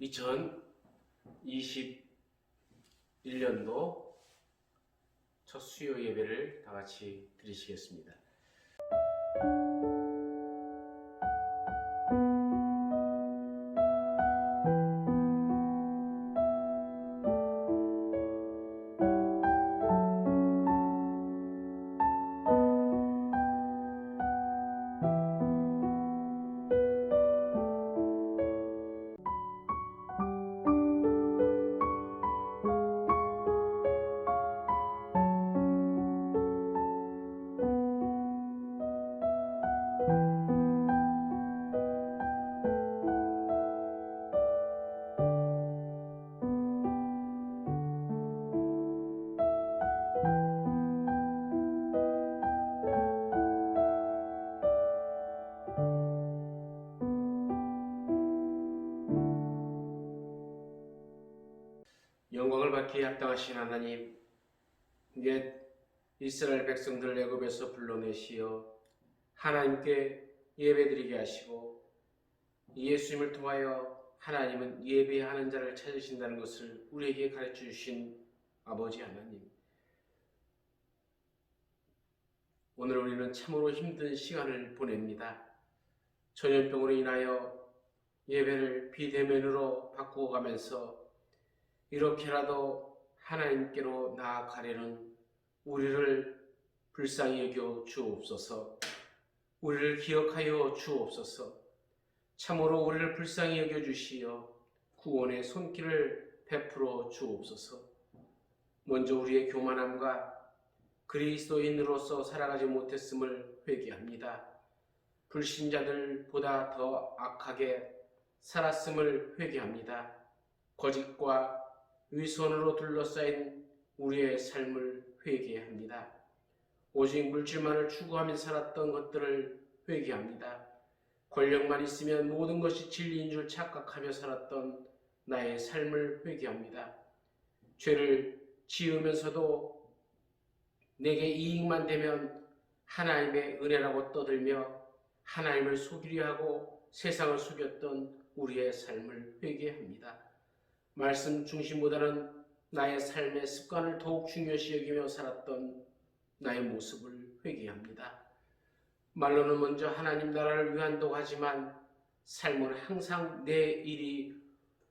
2021년도 첫 수요 예배를 다 같이 드리시겠습니다. 영광을 받기에 합당하신 하나님, 옛 이스라엘 백성들을 애굽에서 불러내시어 하나님께 예배드리게 하시고 예수님을 통하여 하나님은 예배하는 자를 찾으신다는 것을 우리에게 가르쳐 주신 아버지 하나님, 오늘 우리는 참으로 힘든 시간을 보냅니다. 전염병으로 인하여 예배를 비대면으로 바꾸어 가면서 이렇게라도 하나님께로 나아가려는 우리를 불쌍히 여겨 주옵소서. 우리를 기억하여 주옵소서. 참으로 우리를 불쌍히 여겨 주시어 구원의 손길을 베풀어 주옵소서. 먼저 우리의 교만함과 그리스도인으로서 살아가지 못했음을 회개합니다. 불신자들보다 더 악하게 살았음을 회개합니다. 거짓과 위선으로 둘러싸인 우리의 삶을 회개합니다. 오직 물질만을 추구하며 살았던 것들을 회개합니다. 권력만 있으면 모든 것이 진리인 줄 착각하며 살았던 나의 삶을 회개합니다. 죄를 지으면서도 내게 이익만 되면 하나님의 은혜라고 떠들며 하나님을 속이려 하고 세상을 속였던 우리의 삶을 회개합니다. 말씀 중심보다는 나의 삶의 습관을 더욱 중요시 여기며 살았던 나의 모습을 회개합니다. 말로는 먼저 하나님 나라를 위한다고 하지만 삶은 항상 내 일이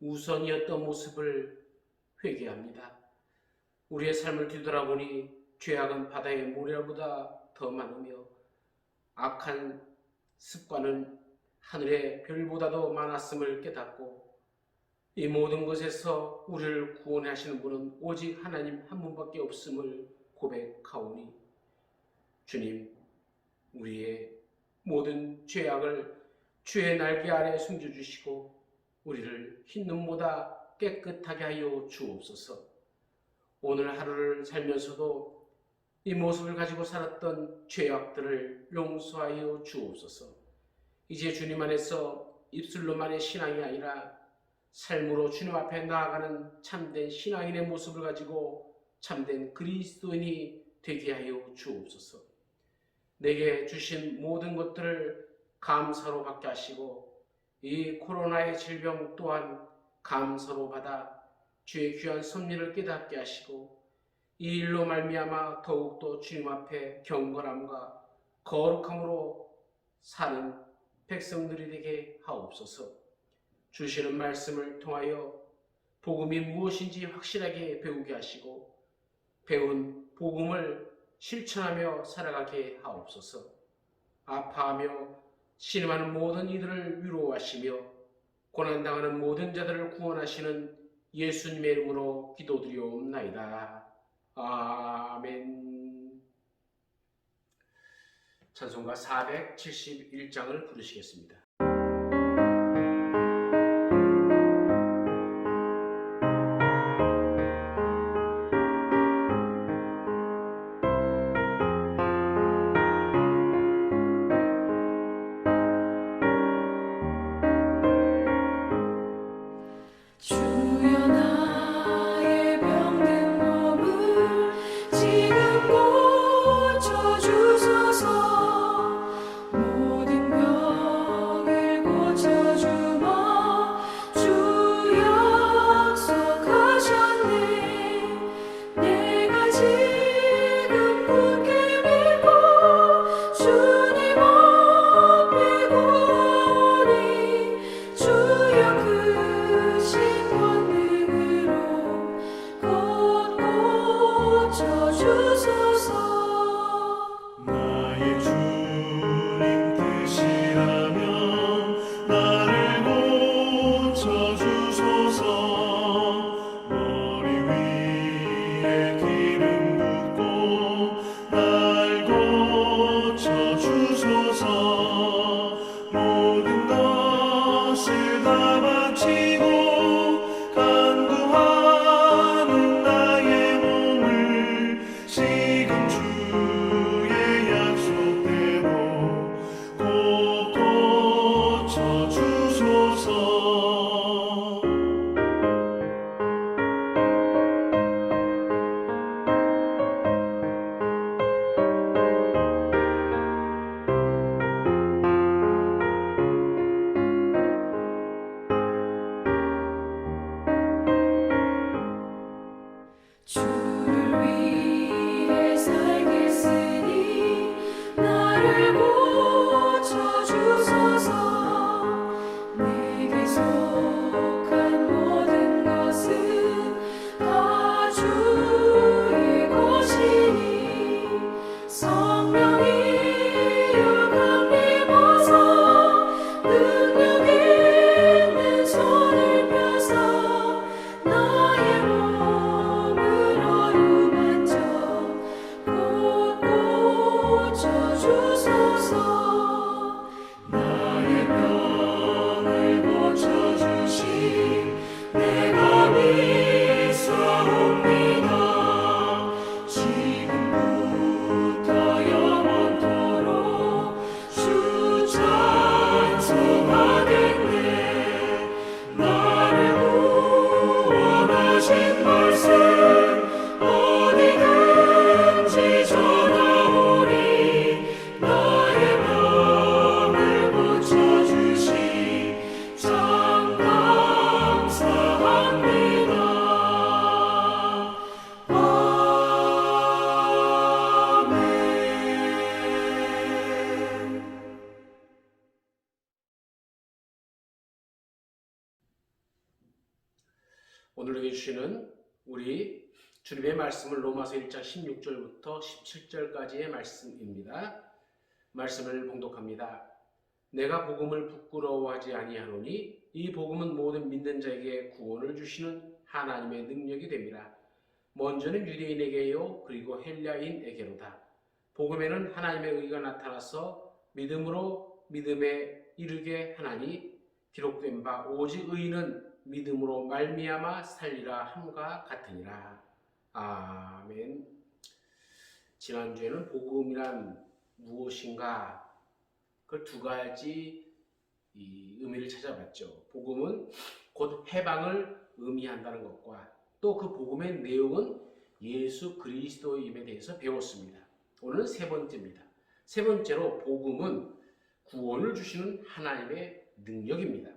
우선이었던 모습을 회개합니다. 우리의 삶을 뒤돌아보니 죄악은 바다의 모래보다 더 많으며 악한 습관은 하늘의 별보다도 많았음을 깨닫고 이 모든 것에서 우리를 구원하시는 분은 오직 하나님 한 분밖에 없음을 고백하오니 주님, 우리의 모든 죄악을 주의 날개 아래 숨겨주시고 우리를 흰 눈보다 깨끗하게 하여 주옵소서. 오늘 하루를 살면서도 이 모습을 가지고 살았던 죄악들을 용서하여 주옵소서. 이제 주님 안에서 입술로만의 신앙이 아니라 삶으로 주님 앞에 나아가는 참된 신앙인의 모습을 가지고 참된 그리스도인이 되게 하여 주옵소서. 내게 주신 모든 것들을 감사로 받게 하시고 이 코로나의 질병 또한 감사로 받아 주의 귀한 섭리를 깨닫게 하시고 이 일로 말미암아 더욱더 주님 앞에 경건함과 거룩함으로 사는 백성들이 되게 하옵소서. 주시는 말씀을 통하여 복음이 무엇인지 확실하게 배우게 하시고 배운 복음을 실천하며 살아가게 하옵소서. 아파하며 신음하는 모든 이들을 위로하시며 고난당하는 모든 자들을 구원하시는 예수님의 이름으로 기도드리옵나이다. 아멘. 찬송가 471장을 부르시겠습니다. 고쳐주소서. 모든 병 오늘 읽어주시는 우리 주님의 말씀을 로마서 1장 16절부터 17절까지의 말씀입니다. 말씀을 봉독합니다. 내가 복음을 부끄러워하지 아니하노니 이 복음은 모든 믿는 자에게 구원을 주시는 하나님의 능력이 됩니다. 먼저는 유대인에게요 그리고 헬라인에게로다. 복음에는 하나님의 의가 나타나서 믿음으로 믿음에 이르게 하나니 기록된 바 오직 의인은 믿음으로 말미암아 살리라 함과 같으니라. 아멘. 지난주에는 복음이란 무엇인가 그 두 가지 의미를 찾아봤죠. 복음은 곧 해방을 의미한다는 것과 또 그 복음의 내용은 예수 그리스도임에 대해서 배웠습니다. 오늘은 세 번째입니다. 세 번째로 복음은 구원을 주시는 하나님의 능력입니다.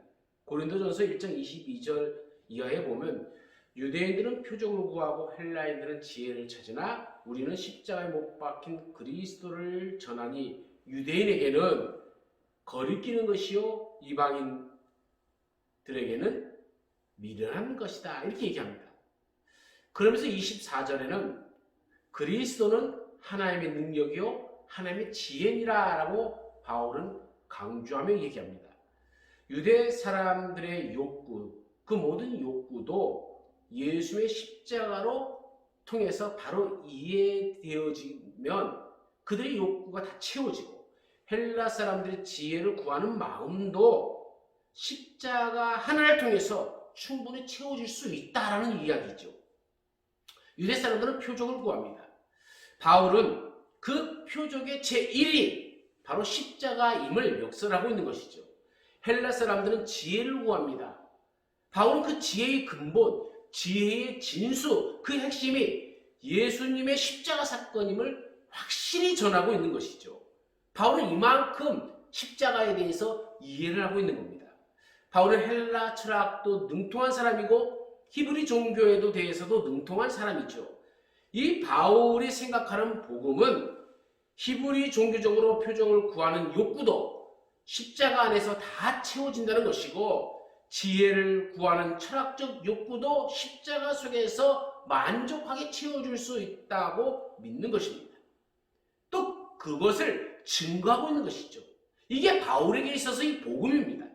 고린도전서 1장 22절 이하에 보면 유대인들은 표적을 구하고 헬라인들은 지혜를 찾으나 우리는 십자가에 못 박힌 그리스도를 전하니 유대인에게는 거리끼는 것이요 이방인들에게는 미련한 것이다 이렇게 얘기합니다. 그러면서 24절에는 그리스도는 하나님의 능력이요 하나님의 지혜니라 라고 바울은 강조하며 얘기합니다. 유대 사람들의 욕구, 그 모든 욕구도 예수의 십자가로 통해서 바로 이해되어지면 그들의 욕구가 다 채워지고 헬라 사람들의 지혜를 구하는 마음도 십자가 하나를 통해서 충분히 채워질 수 있다라는 이야기죠. 유대 사람들은 표적을 구합니다. 바울은 그 표적의 제1이 바로 십자가임을 역설하고 있는 것이죠. 헬라 사람들은 지혜를 구합니다. 바울은 그 지혜의 근본, 지혜의 진수, 그 핵심이 예수님의 십자가 사건임을 확실히 전하고 있는 것이죠. 바울은 이만큼 십자가에 대해서 이해를 하고 있는 겁니다. 바울은 헬라 철학도 능통한 사람이고 히브리 종교에도 대해서도 능통한 사람이죠. 이 바울이 생각하는 복음은 히브리 종교적으로 표적을 구하는 욕구도 십자가 안에서 다 채워진다는 것이고 지혜를 구하는 철학적 욕구도 십자가 속에서 만족하게 채워줄 수 있다고 믿는 것입니다. 또 그것을 증거하고 있는 것이죠. 이게 바울에게 있어서 이 복음입니다.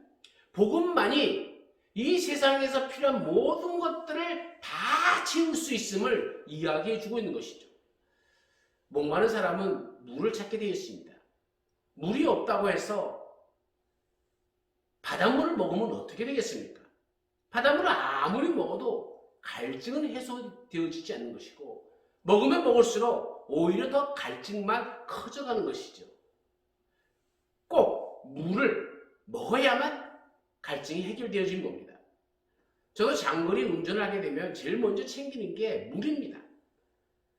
복음만이 이 세상에서 필요한 모든 것들을 다 채울 수 있음을 이야기해 주고 있는 것이죠. 목마른 사람은 물을 찾게 되어 있습니다. 물이 없다고 해서 바닷물을 먹으면 어떻게 되겠습니까? 바닷물을 아무리 먹어도 갈증은 해소되어지지 않는 것이고 먹으면 먹을수록 오히려 더 갈증만 커져가는 것이죠. 꼭 물을 먹어야만 갈증이 해결되어지는 겁니다. 저도 장거리 운전을 하게 되면 제일 먼저 챙기는 게 물입니다.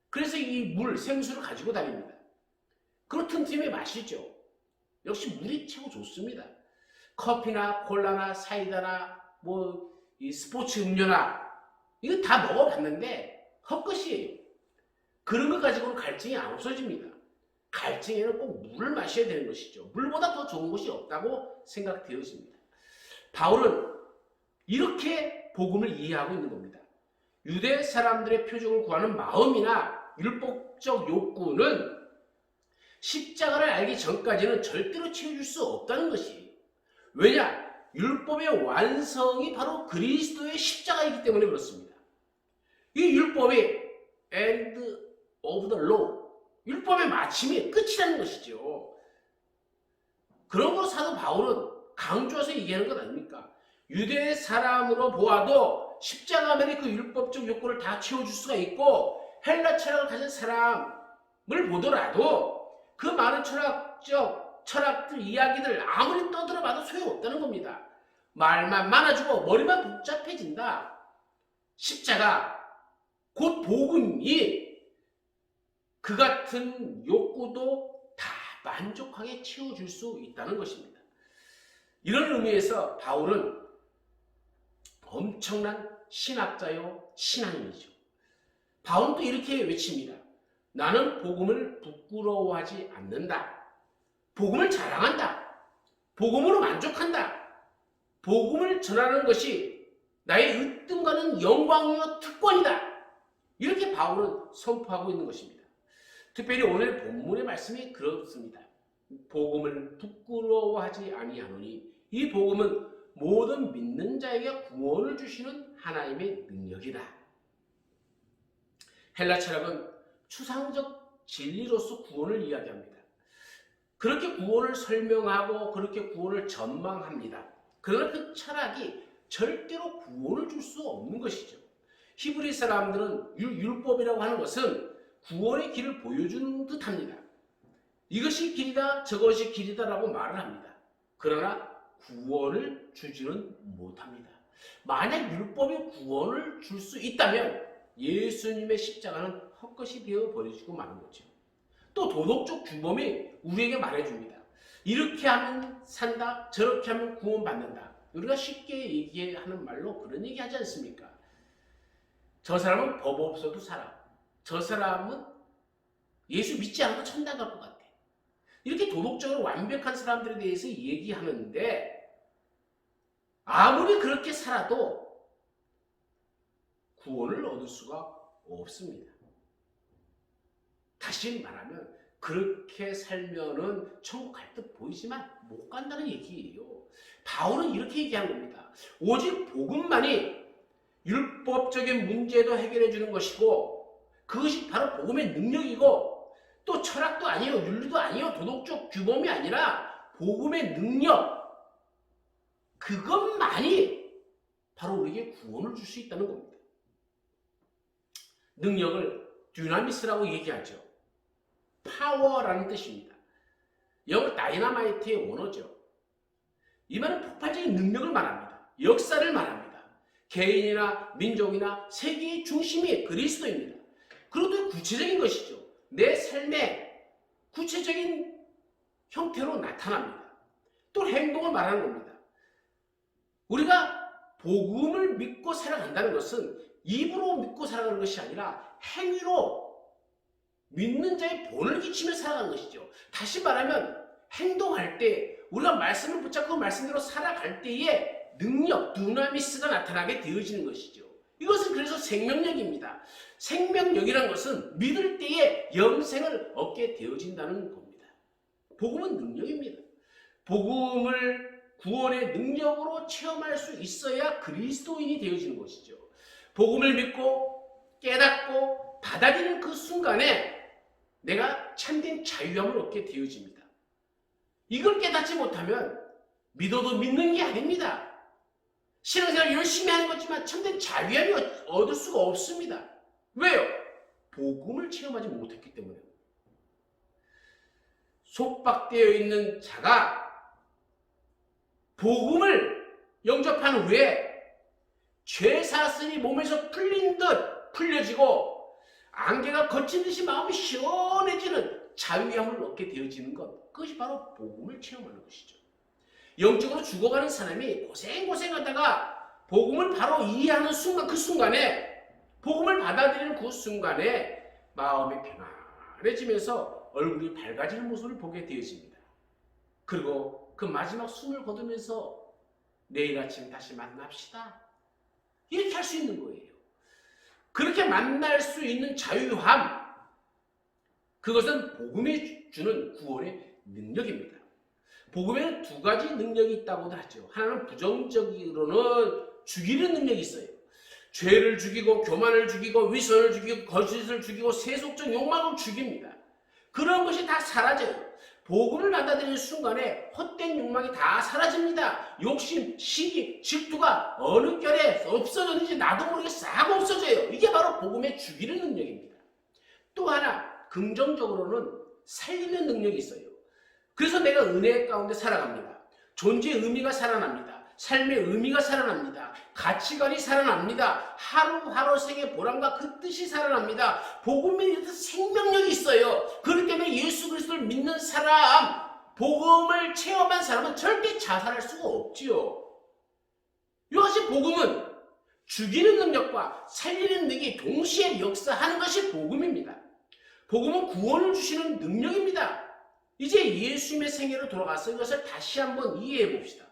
그래서 이 물, 생수를 가지고 다닙니다. 그리고 틈틈이 마시죠. 역시 물이 최고 좋습니다. 커피나 콜라나 사이다나 이 스포츠 음료나 이거 다 먹어봤는데 헛것이에요. 그런 것 가지고는 갈증이 안 없어집니다. 갈증에는 꼭 물을 마셔야 되는 것이죠. 물보다 더 좋은 것이 없다고 생각되어집니다. 바울은 이렇게 복음을 이해하고 있는 겁니다. 유대 사람들의 표적을 구하는 마음이나 율법적 욕구는 십자가를 알기 전까지는 절대로 채워줄 수 없다는 것이. 왜냐? 율법의 완성이 바로 그리스도의 십자가이기 때문에 그렇습니다. 이 율법이 end of the law, 율법의 마침이 끝이라는 것이죠. 그런 걸 사도 바울은 강조해서 얘기하는 것 아닙니까? 유대 사람으로 보아도 십자가만이 그 율법적 욕구를 다 채워줄 수가 있고 헬라 철학을 가진 사람을 보더라도 그 많은 철학들 이야기들 아무리 떠들어봐도 소용없다는 겁니다. 말만 많아지고 머리만 복잡해진다. 십자가 곧 복음이 그 같은 욕구도 다 만족하게 채워줄 수 있다는 것입니다. 이런 의미에서 바울은 엄청난 신학자요 신앙인이죠. 바울은 또 이렇게 외칩니다. 나는 복음을 부끄러워하지 않는다. 복음을 자랑한다. 복음으로 만족한다. 복음을 전하는 것이 나의 으뜸과는 구원받는 영광이요 특권이다. 이렇게 바울은 선포하고 있는 것입니다. 특별히 오늘 본문의 말씀이 그렇습니다. 복음을 부끄러워하지 아니하노니 이 복음은 모든 믿는 자에게 구원을 주시는 하나님의 능력이다. 헬라 철학은 추상적 진리로서 구원을 이야기합니다. 그렇게 구원을 설명하고 그렇게 구원을 전망합니다. 그러나 그 철학이 절대로 구원을 줄 수 없는 것이죠. 히브리 사람들은 율법이라고 하는 것은 구원의 길을 보여주는 듯합니다. 이것이 길이다, 저것이 길이다라고 말을 합니다. 그러나 구원을 주지는 못합니다. 만약 율법이 구원을 줄 수 있다면 예수님의 십자가는 헛것이 되어 버려지고 마는 거죠. 또 도덕적 규범이 우리에게 말해줍니다. 이렇게 하면 산다, 저렇게 하면 구원받는다. 우리가 쉽게 얘기하는 말로 그런 얘기 하지 않습니까? 저 사람은 법 없어도 살아. 저 사람은 예수 믿지 않아도 천당 갈 것 같아. 이렇게 도덕적으로 완벽한 사람들에 대해서 얘기하는데 아무리 그렇게 살아도 구원을 얻을 수가 없습니다. 다시 말하면 그렇게 살면은 천국 갈 듯 보이지만 못 간다는 얘기예요. 바울은 이렇게 얘기한 겁니다. 오직 복음만이 율법적인 문제도 해결해 주는 것이고 그것이 바로 복음의 능력이고 또 철학도 아니에요. 윤리도 아니에요. 도덕적 규범이 아니라 복음의 능력, 그것만이 바로 우리에게 구원을 줄 수 있다는 겁니다. 능력을 듀나미스라고 얘기하죠. 파워라는 뜻입니다. 영어 다이너마이트의 원어죠. 이 말은 폭발적인 능력을 말합니다. 역사를 말합니다. 개인이나 민족이나 세계의 중심이 그리스도입니다. 그리고 또 구체적인 것이죠. 내 삶의 구체적인 형태로 나타납니다. 또 행동을 말하는 겁니다. 우리가 복음을 믿고 살아간다는 것은 입으로 믿고 살아가는 것이 아니라 행위로 믿는 자의 본을 끼치며 살아가는 것이죠. 다시 말하면 행동할 때 우리가 말씀을 붙잡고 말씀대로 살아갈 때에 능력, 두나미스가 나타나게 되어지는 것이죠. 이것은 그래서 생명력입니다. 생명력이란 것은 믿을 때에 영생을 얻게 되어진다는 겁니다. 복음은 능력입니다. 복음을 구원의 능력으로 체험할 수 있어야 그리스도인이 되어지는 것이죠. 복음을 믿고 깨닫고 받아들이는 그 순간에 내가 참된 자유함을 얻게 되어집니다. 이걸 깨닫지 못하면 믿어도 믿는 게 아닙니다. 신앙생활 열심히 하는 거지만 참된 자유함이 얻을 수가 없습니다. 왜요? 복음을 체험하지 못했기 때문에. 속박되어 있는 자가 복음을 영접한 후에 죄사슬이 몸에서 풀린 듯 풀려지고 안개가 거친 듯이 마음이 시원해지는 자유함을 얻게 되어지는 것, 그것이 바로 복음을 체험하는 것이죠. 영적으로 죽어가는 사람이 고생하다가 복음을 바로 이해하는 순간, 그 순간에 복음을 받아들이는 그 순간에 마음이 편안해지면서 얼굴이 밝아지는 모습을 보게 되어집니다. 그리고 그 마지막 숨을 거두면서 내일 아침 다시 만납시다, 이렇게 할 수 있는 거예요. 그렇게 만날 수 있는 자유함, 그것은 복음이 주는 구원의 능력입니다. 복음에는 두 가지 능력이 있다고도 하죠. 하나는 부정적으로는 죽이는 능력이 있어요. 죄를 죽이고 교만을 죽이고 위선을 죽이고 거짓을 죽이고 세속적 욕망을 죽입니다. 그런 것이 다 사라져요. 복음을 받아들이는 순간에 헛된 욕망이 다 사라집니다. 욕심, 시기, 질투가 어느 결에 없어졌는지 나도 모르게 싹 없어져요. 이게 바로 복음의 죽이는 능력입니다. 또 하나, 긍정적으로는 살리는 능력이 있어요. 그래서 내가 은혜 가운데 살아갑니다. 존재의 의미가 살아납니다. 삶의 의미가 살아납니다. 가치관이 살아납니다. 하루하루 생의 보람과 그 뜻이 살아납니다. 복음에 생명력이 있어요. 그렇기 때문에 예수 그리스도를 믿는 사람, 복음을 체험한 사람은 절대 자살할 수가 없지요. 이것이 복음은 죽이는 능력과 살리는 능력이 동시에 역사하는 것이 복음입니다. 복음은 구원을 주시는 능력입니다. 이제 예수님의 생애로 돌아가서 이것을 다시 한번 이해해 봅시다.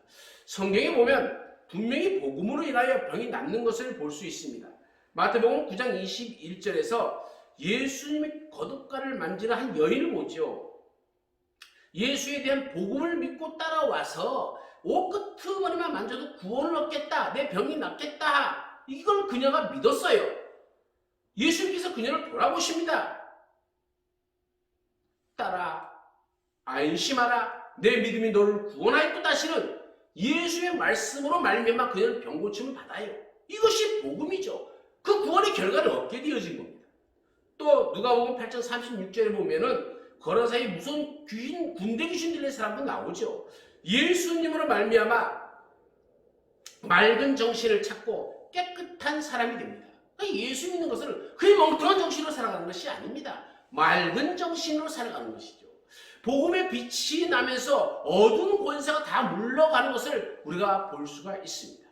성경에 보면 분명히 복음으로 인하여 병이 낫는 것을 볼 수 있습니다. 마태복음 9장 21절에서 예수님의 겉옷가를 만지는 한 여인을 보죠. 예수에 대한 복음을 믿고 따라와서 옷 끄트머리만 만져도 구원을 얻겠다, 내 병이 낫겠다, 이걸 그녀가 믿었어요. 예수님께서 그녀를 돌아보십니다. 딸아, 안심하라, 내 믿음이 너를 구원하였다 하시는 예수의 말씀으로 말미암아 그녀는 병고침을 받아요. 이것이 복음이죠. 그 구원의 결과를 얻게 되어진 겁니다. 또 누가복음 8장 36절에 보면은 걸어사이 무슨 귀신, 군대 귀신 들린 사람도 나오죠. 예수님으로 말미암아 맑은 정신을 찾고 깨끗한 사람이 됩니다. 그러니까 예수 믿는 것은 그의 멍청한 정신으로 살아가는 것이 아닙니다. 맑은 정신으로 살아가는 것이죠. 복음의 빛이 나면서 어두운 권세가 다 물러가는 것을 우리가 볼 수가 있습니다.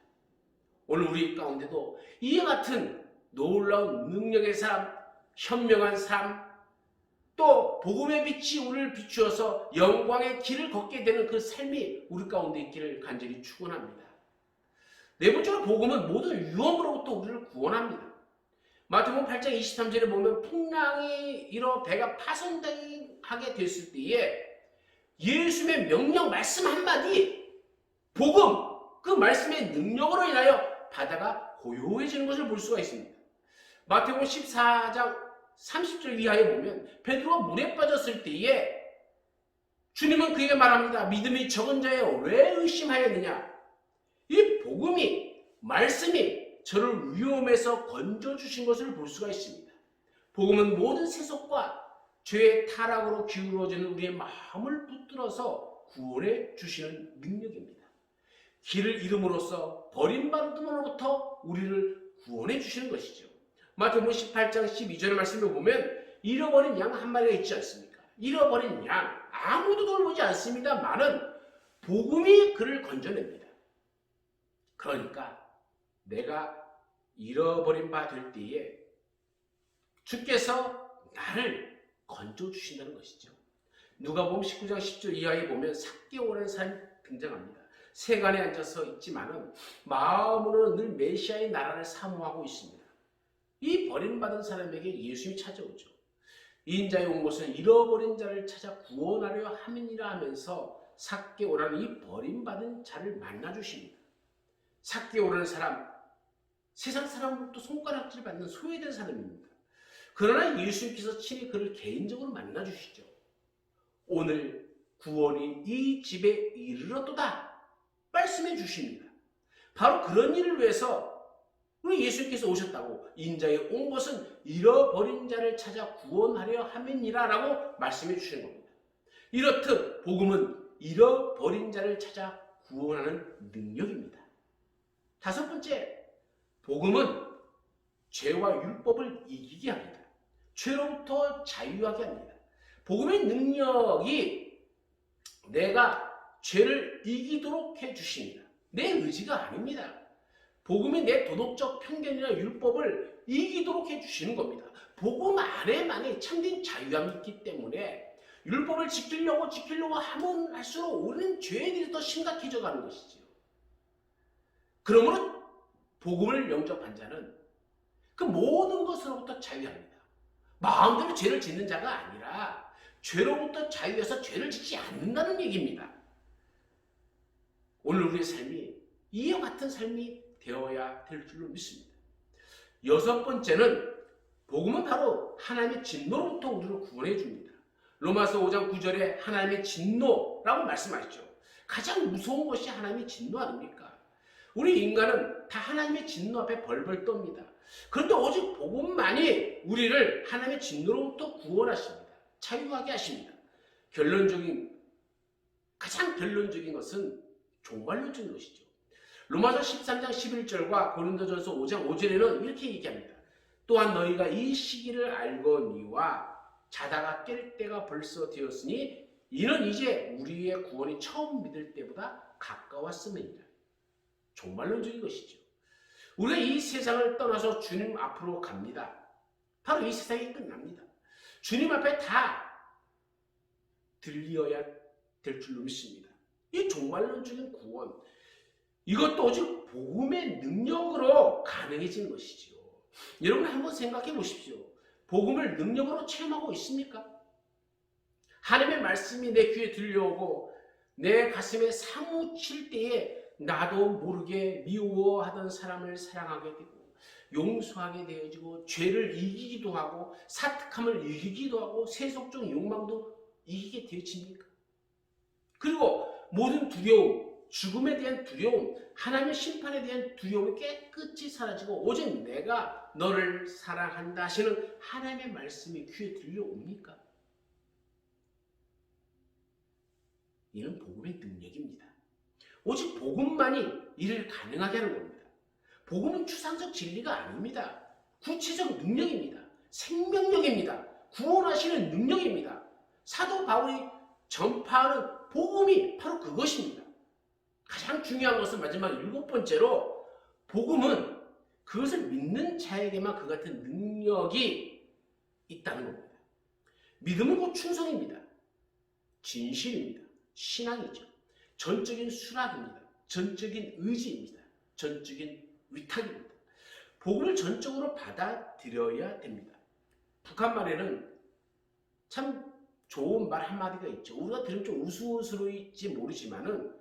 오늘 우리 가운데도 이와 같은 놀라운 능력의 삶, 현명한 삶, 또 복음의 빛이 우리를 비추어서 영광의 길을 걷게 되는 그 삶이 우리 가운데 있기를 간절히 축원합니다. 네 번째로 복음은 모든 위험으로부터 우리를 구원합니다. 마태복음 8장 23절에 보면 풍랑이 일어 배가 파손하게 됐을 때에 예수님의 명령 말씀 한마디, 복음, 그 말씀의 능력으로 인하여 바다가 고요해지는 것을 볼 수가 있습니다. 마태복음 14장 30절 이하에 보면 베드로가 물에 빠졌을 때에 주님은 그에게 말합니다. 믿음이 적은 자여 왜 의심하였느냐. 이 복음이, 말씀이 저를 위험에서 건져주신 것을 볼 수가 있습니다. 복음은 모든 세속과 죄의 타락으로 기울어지는 우리의 마음을 붙들어서 구원해 주시는 능력입니다. 길을 잃음으로써 버림받음으로부터 우리를 구원해 주시는 것이죠. 마태복음 18장 12절의 말씀을 보면 잃어버린 양 한 마리가 있지 않습니까? 잃어버린 양 아무도 돌보지 않습니다만은 복음이 그를 건져냅니다. 그러니까 내가 잃어버린 바 될 때에 주께서 나를 건져주신다는 것이죠. 누가복음 19장 10절 이하에 보면 삭개오라는 사람이 등장합니다. 세간에 앉아서 있지만은 마음으로는 늘 메시아의 나라를 사모하고 있습니다. 이 버림받은 사람에게 예수님이 찾아오죠. 인자에 온 것은 잃어버린 자를 찾아 구원하려 함이니라 하면서 삭개오라는 이 버림받은 자를 만나주십니다. 삭개오라는 사람, 세상 사람으로부터 손가락질 받는 소외된 사람입니다. 그러나 예수님께서 친히 그를 개인적으로 만나주시죠. 오늘 구원이 이 집에 이르렀도다 말씀해 주십니다. 바로 그런 일을 위해서 우리 예수님께서 오셨다고, 인자에 온 것은 잃어버린 자를 찾아 구원하려 함이니라 라고 말씀해 주시는 겁니다. 이렇듯 복음은 잃어버린 자를 찾아 구원하는 능력입니다. 다섯 번째, 복음은 죄와 율법을 이기게 합니다. 죄로부터 자유하게 합니다. 복음의 능력이 내가 죄를 이기도록 해주십니다. 내 의지가 아닙니다. 복음이 내 도덕적 편견이나 율법을 이기도록 해주시는 겁니다. 복음 안에만이 참된 자유함이 있기 때문에 율법을 지키려고 하면 할수록 우리는 죄들이 더 심각해져 가는 것이지요. 그러므로 복음을 영접한 자는 그 모든 것으로부터 자유합니다. 마음대로 죄를 짓는 자가 아니라 죄로부터 자유해서 죄를 짓지 않는다는 얘기입니다. 오늘 우리의 삶이 이와 같은 삶이 되어야 될 줄로 믿습니다. 여섯 번째는 복음은 바로 하나님의 진노로부터 우리를 구원해 줍니다. 로마서 5장 9절에 하나님의 진노라고 말씀하시죠. 가장 무서운 것이 하나님의 진노 아닙니까? 우리 인간은 다 하나님의 진노 앞에 벌벌 떱니다. 그런데 오직 복음만이 우리를 하나님의 진노로부터 구원하십니다. 자유하게 하십니다. 가장 결론적인 것은 종말론적인 것이죠. 로마서 13장 11절과 고린도전서 5장 5절에는 이렇게 얘기합니다. 또한 너희가 이 시기를 알거니와 자다가 깰 때가 벌써 되었으니 이는 이제 우리의 구원이 처음 믿을 때보다 가까웠음이니라. 종말론적인 것이죠. 우리가 이 세상을 떠나서 주님 앞으로 갑니다. 바로 이 세상이 끝납니다. 주님 앞에 다 들려야 될 줄로 믿습니다. 이 종말론적인 구원, 이것도 오직 복음의 능력으로 가능해진 것이지요. 여러분 한번 생각해 보십시오. 복음을 능력으로 체험하고 있습니까? 하나님의 말씀이 내 귀에 들려오고 내 가슴에 사무칠 때에 나도 모르게 미워하던 사람을 사랑하게 되고 용서하게 되어지고 죄를 이기기도 하고 사특함을 이기기도 하고 세속적 욕망도 이기게 되어집니까? 그리고 모든 두려움, 죽음에 대한 두려움, 하나님의 심판에 대한 두려움이 깨끗이 사라지고 오직 내가 너를 사랑한다 하시는 하나님의 말씀이 귀에 들려옵니까? 이는 복음의 능력입니다. 오직 복음만이 이를 가능하게 하는 겁니다. 복음은 추상적 진리가 아닙니다. 구체적 능력입니다. 생명력입니다. 구원하시는 능력입니다. 사도 바울이 전파하는 복음이 바로 그것입니다. 가장 중요한 것은 마지막 7번째로 복음은 그것을 믿는 자에게만 그 같은 능력이 있다는 겁니다. 믿음은 곧 충성입니다. 진실입니다. 신앙이죠. 전적인 수락입니다. 전적인 의지입니다. 전적인 위탁입니다. 복음을 전적으로 받아들여야 됩니다. 북한 말에는 참 좋은 말 한마디가 있죠. 우리가 들으면 좀 우스우스러울지 모르지만은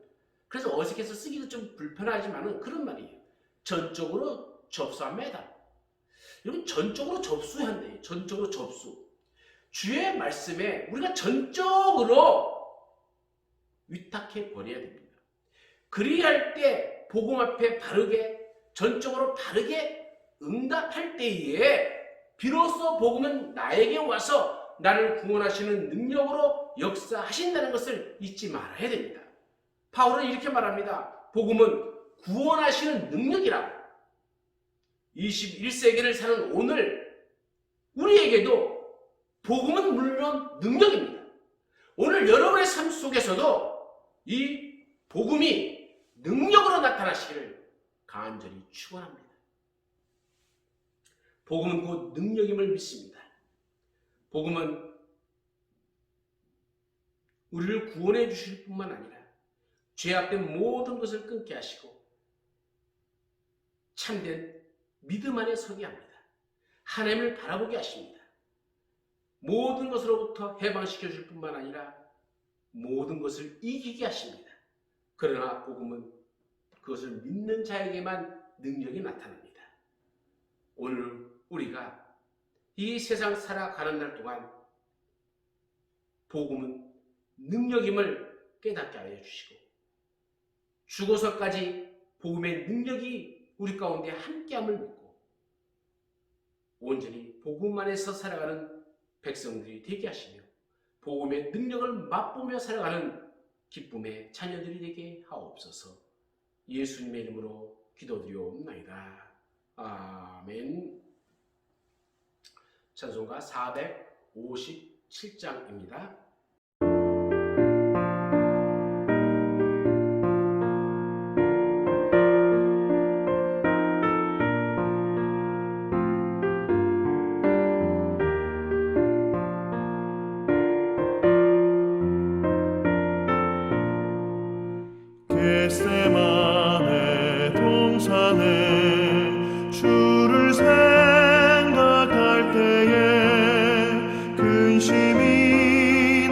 그래서 어색해서 쓰기도 좀 불편하지만은 그런 말이에요. 전적으로 접수합니다. 여러분 전적으로 접수해야 한대요. 전적으로 접수. 주의 말씀에 우리가 전적으로 위탁해 버려야 됩니다. 그리할 때 복음 앞에 바르게 전적으로 바르게 응답할 때에 비로소 복음은 나에게 와서 나를 구원하시는 능력으로 역사하신다는 것을 잊지 말아야 됩니다. 바울은 이렇게 말합니다. 복음은 구원하시는 능력이라고. 21세기를 사는 오늘 우리에게도 복음은 물론 능력입니다. 오늘 여러분의 삶 속에서도 이 복음이 능력으로 나타나시기를 간절히 축원합니다. 복음은 곧 능력임을 믿습니다. 복음은 우리를 구원해 주실 뿐만 아니라 죄악된 모든 것을 끊게 하시고 참된 믿음 안에 서게 합니다. 하나님을 바라보게 하십니다. 모든 것으로부터 해방시켜 줄 뿐만 아니라 모든 것을 이기게 하십니다. 그러나 복음은 그것을 믿는 자에게만 능력이 나타납니다. 오늘 우리가 이 세상 살아가는 날 동안 복음은 능력임을 깨닫게 하여 주시고 죽어서까지 복음의 능력이 우리 가운데 함께함을 믿고 온전히 복음 안에서 살아가는 백성들이 되게 하시며 복음의 능력을 맛보며 살아가는 기쁨의 자녀들이 되게 하옵소서. 예수님의 이름으로 기도드리옵나이다. 아멘. 찬송가 457장입니다. 겟세마네 동산에 주를 생각할 때에 근심이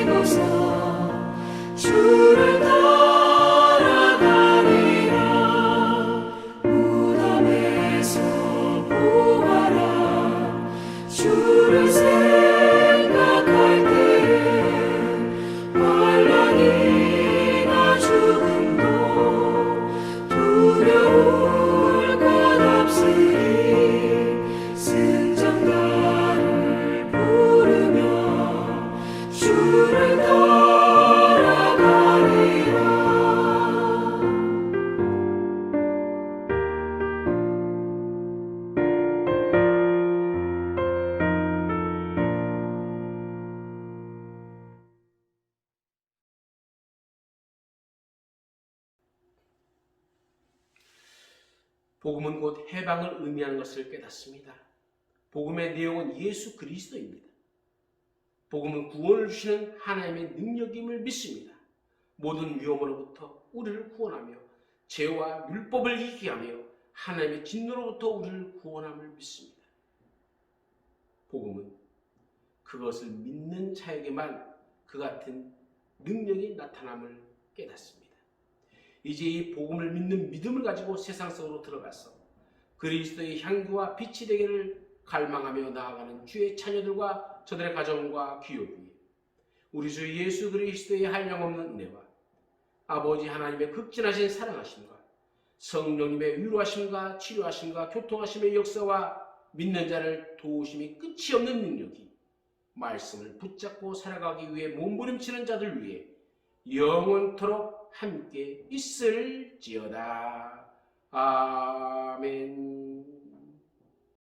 지고서 주를 따라가리라. 무덤에서 부활한 주를 생각할 때에 환난이나 죽음도 두려울 것 없으리. 승전가를 부르며 주를 따라가리라. 복음은 곧 해방을 의미하는 것을 깨닫습니다. 복음의 내용은 예수 그리스도입니다. 복음은 구원을 주시는 하나님의 능력임을 믿습니다. 모든 위험으로부터 우리를 구원하며 죄와 율법을 이기게 하며 하나님의 진노로부터 우리를 구원함을 믿습니다. 복음은 그것을 믿는 자에게만 그 같은 능력이 나타남을 깨닫습니다. 이제 이 복음을 믿는 믿음을 가지고 세상 속으로 들어가서 그리스도의 향기와 빛이 되기를 갈망하며 나아가는 주의 자녀들과 저들의 가정과 기업 위에 우리 주 예수 그리스도의 한량없는 은혜와 아버지 하나님의 극진하신 사랑하심과 성령님의 위로하심과 치료하심과 교통하심의 역사와 믿는 자를 도우심이 끝이 없는 능력이 말씀을 붙잡고 살아가기 위해 몸부림치는 자들 위해 영원토록 함께 있을지어다. 아멘.